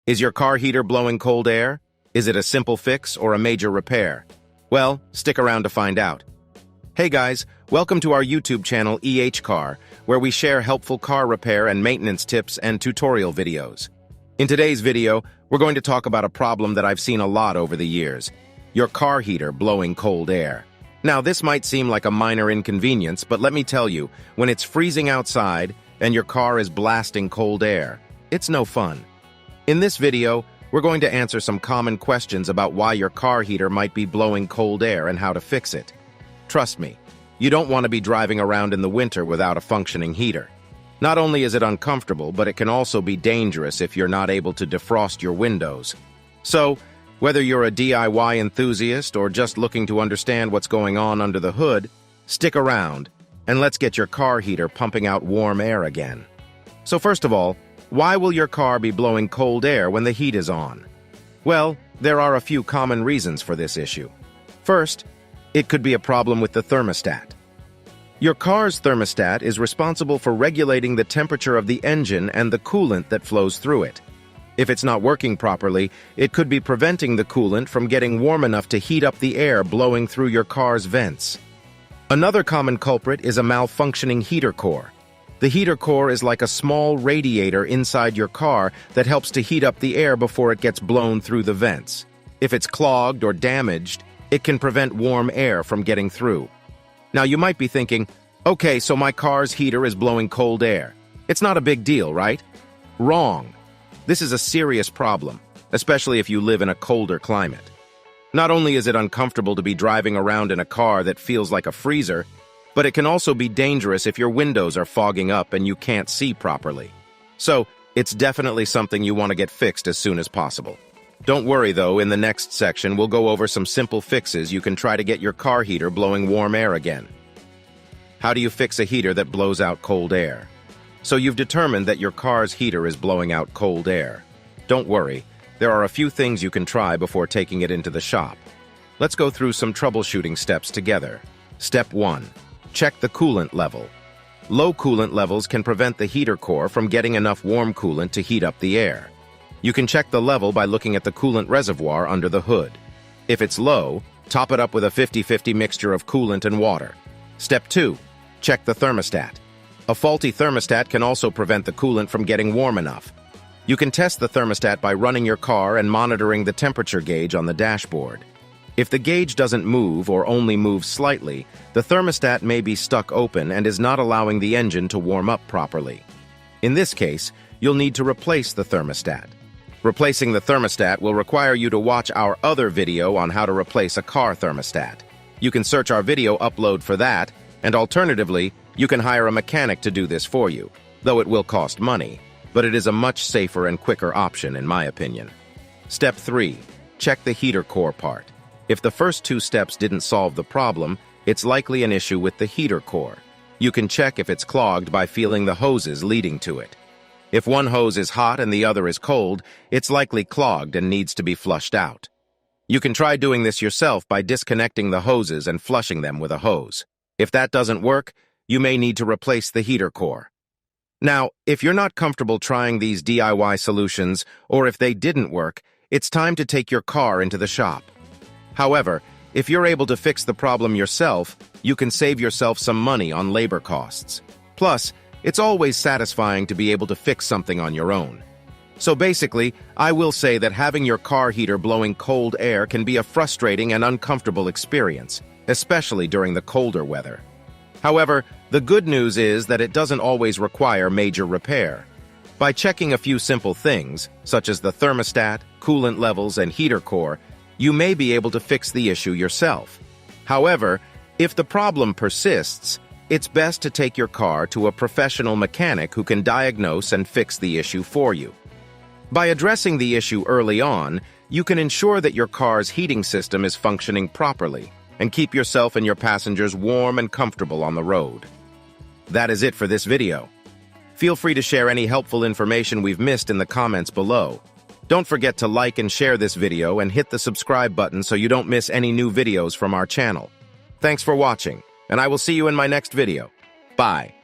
Is your car heater blowing cold air? Is it a simple fix or a major repair? Well, stick around to find out. Hey guys, welcome to our YouTube channel Car, where we share helpful car repair and maintenance tips and tutorial videos. In today's video, we're going to talk about a problem that I've seen a lot over the years: your car heater blowing cold air. Now, this might seem like a minor inconvenience, but let me tell you, when it's freezing outside and your car is blasting cold air, it's no fun. In this video, we're going to answer some common questions about why your car heater might be blowing cold air and how to fix it. Trust me, you don't want to be driving around in the winter without a functioning heater. Not only is it uncomfortable, but it can also be dangerous if you're not able to defrost your windows. So, whether you're a DIY enthusiast or just looking to understand what's going on under the hood, stick around and let's get your car heater pumping out warm air again. So first of all, why will your car be blowing cold air when the heat is on? Well, there are a few common reasons for this issue. First, it could be a problem with the thermostat. Your car's thermostat is responsible for regulating the temperature of the engine and the coolant that flows through it. If it's not working properly, it could be preventing the coolant from getting warm enough to heat up the air blowing through your car's vents. Another common culprit is a malfunctioning heater core. The heater core is like a small radiator inside your car that helps to heat up the air before it gets blown through the vents. If it's clogged or damaged, it can prevent warm air from getting through. Now you might be thinking, okay, so my car's heater is blowing cold air. It's not a big deal, right? Wrong. This is a serious problem, especially if you live in a colder climate. Not only is it uncomfortable to be driving around in a car that feels like a freezer, but it can also be dangerous if your windows are fogging up and you can't see properly. So, it's definitely something you want to get fixed as soon as possible. Don't worry though, in the next section we'll go over some simple fixes you can try to get your car heater blowing warm air again. How do you fix a heater that blows out cold air? So you've determined that your car's heater is blowing out cold air. Don't worry, there are a few things you can try before taking it into the shop. Let's go through some troubleshooting steps together. Step 1. Check the coolant level. Low coolant levels can prevent the heater core from getting enough warm coolant to heat up the air. You can check the level by looking at the coolant reservoir under the hood. If it's low, top it up with a 50-50 mixture of coolant and water. Step 2. Check the thermostat. A faulty thermostat can also prevent the coolant from getting warm enough. You can test the thermostat by running your car and monitoring the temperature gauge on the dashboard. If the gauge doesn't move or only moves slightly, the thermostat may be stuck open and is not allowing the engine to warm up properly. In this case, you'll need to replace the thermostat. Replacing the thermostat will require you to watch our other video on how to replace a car thermostat. You can search our video upload for that, and alternatively, you can hire a mechanic to do this for you, though it will cost money, but it is a much safer and quicker option in my opinion. Step 3. Check the heater core part. If the first two steps didn't solve the problem, it's likely an issue with the heater core. You can check if it's clogged by feeling the hoses leading to it. If one hose is hot and the other is cold, it's likely clogged and needs to be flushed out. You can try doing this yourself by disconnecting the hoses and flushing them with a hose. If that doesn't work, you may need to replace the heater core. Now, if you're not comfortable trying these DIY solutions, or if they didn't work, it's time to take your car into the shop. However, if you're able to fix the problem yourself, you can save yourself some money on labor costs. Plus, it's always satisfying to be able to fix something on your own. So basically, I will say that having your car heater blowing cold air can be a frustrating and uncomfortable experience, especially during the colder weather. However, the good news is that it doesn't always require major repair. By checking a few simple things, such as the thermostat, coolant levels, and heater core, you may be able to fix the issue yourself. However, if the problem persists, it's best to take your car to a professional mechanic who can diagnose and fix the issue for you. By addressing the issue early on, you can ensure that your car's heating system is functioning properly and keep yourself and your passengers warm and comfortable on the road. That is it for this video. Feel free to share any helpful information we've missed in the comments below. Don't forget to like and share this video and hit the subscribe button so you don't miss any new videos from our channel. Thanks for watching, and I will see you in my next video. Bye.